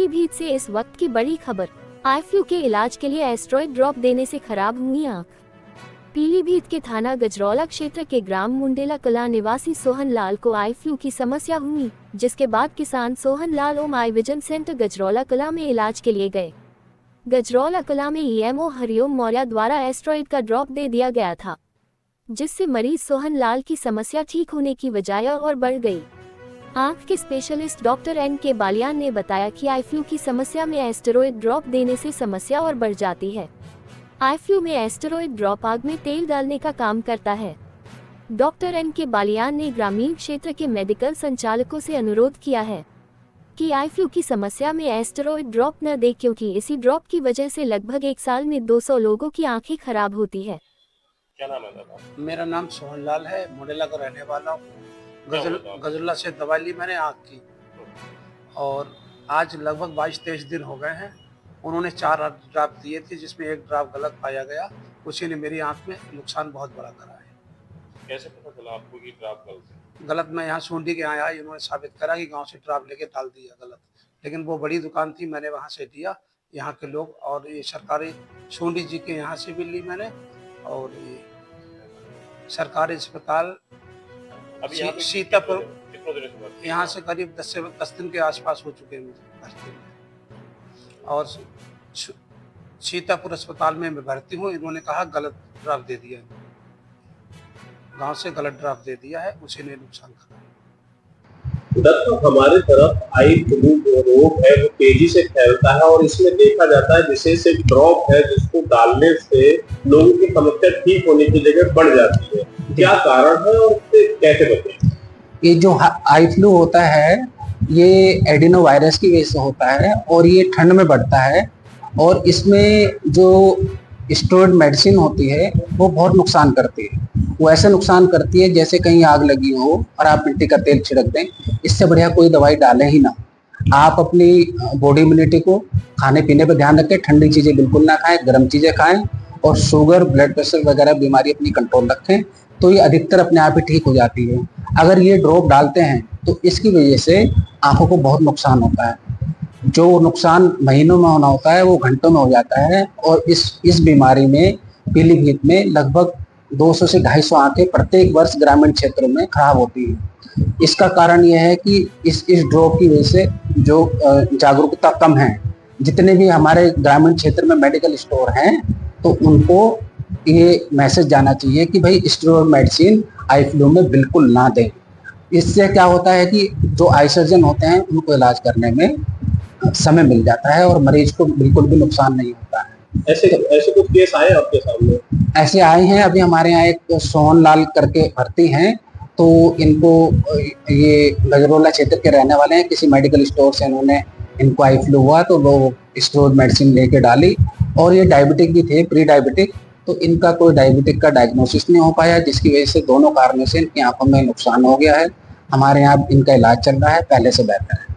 पीलीभीत से इस वक्त की बड़ी खबर। आई फ्लू के इलाज के लिए एस्ट्रॉइड ड्रॉप देने से खराब हुई आंख। पीलीभीत के थाना गजरौला क्षेत्र के ग्राम मुंडेला कला निवासी सोहन लाल को आई फ्लू की समस्या हुई, जिसके बाद किसान सोहन लाल ओम आई विजन सेंटर गजरौला कला में इलाज के लिए गए। गजरौला कला में ईएमओ हरिओम मौर्य द्वारा एस्ट्रॉइड का ड्रॉप दे दिया गया था, जिससे मरीज सोहन लाल की समस्या ठीक होने की बजाय और बढ़ गई। आंख के स्पेशलिस्ट डॉक्टर एन.के. बालियान ने बताया कि आई फ्लू की समस्या में एस्टेरॉइड ड्रॉप देने से समस्या और बढ़ जाती है। आई फ्लू में एस्टेरॉइड ड्रॉप आग में तेल डालने का काम करता है। Doctor NK. बालियान ने ग्रामीण क्षेत्र के मेडिकल संचालकों से अनुरोध किया है कि आई फ्लू की समस्या में एस्टेरॉइड ड्रॉप न दे, क्योंकि इसी ड्रॉप की वजह से लगभग एक साल में 200 लोगों की आंखें खराब होती है। क्या नाम है दादा? मेरा नाम सोहन लाल है, मुंडेला का रहने वाला हूँ। गजरौला से दवाई ली मैंने आँख की, और आज लगभग 22-23 दिन हो गए हैं। उन्होंने 4 ड्राप दिए थे, जिसमें एक ड्राप गलत पाया गया। उसी ने मेरी आँख में नुकसान बहुत बड़ा करा है। कैसे पता चला आपको कि ड्राप गलत? मैं यहाँ सूंडी के आया, इन्होंने साबित करा कि गांव से ड्राप लेके डाल दिया गलत, लेकिन वो बड़ी दुकान थी, मैंने वहाँ से लिया। यहाँ के लोग और ये सरकारी सूंडी जी के यहाँ से भी ली मैंने, और ये सरकारी अस्पताल सीतापुर, यहाँ से करीब 10 दिन के आसपास हो चुके हैं मुझे, और सीतापुर अस्पताल में मैं भर्ती हूँ। इन्होंने कहा गलत ड्राप दे दिया, गांव से गलत ड्राप दे दिया है, उसी ने नुकसान करा। हमारे तरफ आई फ्लू जो रोग है वो तेजी से फैलता है, और इसमें देखा जाता है विशेष एक ड्रॉप है जिसको डालने से लोगों की समस्या ठीक होने की जगह बढ़ जाती है। क्या कारण है और इससे कैसे बचें? ये जो आई फ्लू होता है ये एडिनो वायरस की वजह से होता है, और ये ठंड में बढ़ता है, और इसमें जो स्टेरॉइड मेडिसिन होती है वो बहुत नुकसान करती है। वो ऐसे नुकसान करती है जैसे कहीं आग लगी हो और आप मिट्टी का तेल छिड़क दें। इससे बढ़िया कोई दवाई डालें ही ना। आप अपनी बॉडी इम्यूनिटी को खाने पीने पर ध्यान रखें, ठंडी चीज़ें बिल्कुल ना खाएं, गर्म चीज़ें खाएं, और शुगर ब्लड प्रेशर वगैरह बीमारी अपनी कंट्रोल रखें, तो ये अधिकतर अपने आप ही ठीक हो जाती है। अगर ये ड्रॉप डालते हैं तो इसकी वजह से आंखों को बहुत नुकसान होता है। जो नुकसान महीनों में होना होता है वो घंटों में हो जाता है, और इस बीमारी में पीलीभीत में लगभग 200 से 250 आंखें प्रत्येक वर्ष ग्रामीण क्षेत्र में खराब होती है। इसका कारण यह है कि इस ड्रॉप की वजह से जो जागरूकता कम है। जितने भी हमारे ग्रामीण क्षेत्र में मेडिकल स्टोर हैं तो उनको ये मैसेज जाना चाहिए कि भाई स्टेरॉइड मेडिसिन आई फ्लू में बिल्कुल ना दें। इससे क्या होता है कि जो आई सर्जन होते हैं उनको इलाज करने में समय मिल जाता है, और मरीज को बिल्कुल भी नुकसान नहीं होता है। ऐसे कुछ केस आए आपके सामने? ऐसे आए हैं। अभी हमारे यहाँ एक सोहन लाल करके भर्ती हैं, तो इनको ये गजरौला क्षेत्र के रहने वाले हैं। किसी मेडिकल स्टोर से इनको आई फ्लू हुआ तो वो स्टेरॉइड मेडिसिन लेके डाली, और ये डायबिटिक भी थे, प्री डायबिटिक, तो इनका कोई डायबिटिक का डायग्नोसिस नहीं हो पाया, जिसकी वजह से दोनों कारणों से इनकी आंखों में नुकसान हो गया है। हमारे यहाँ इनका इलाज चल रहा है, पहले से बेहतर है।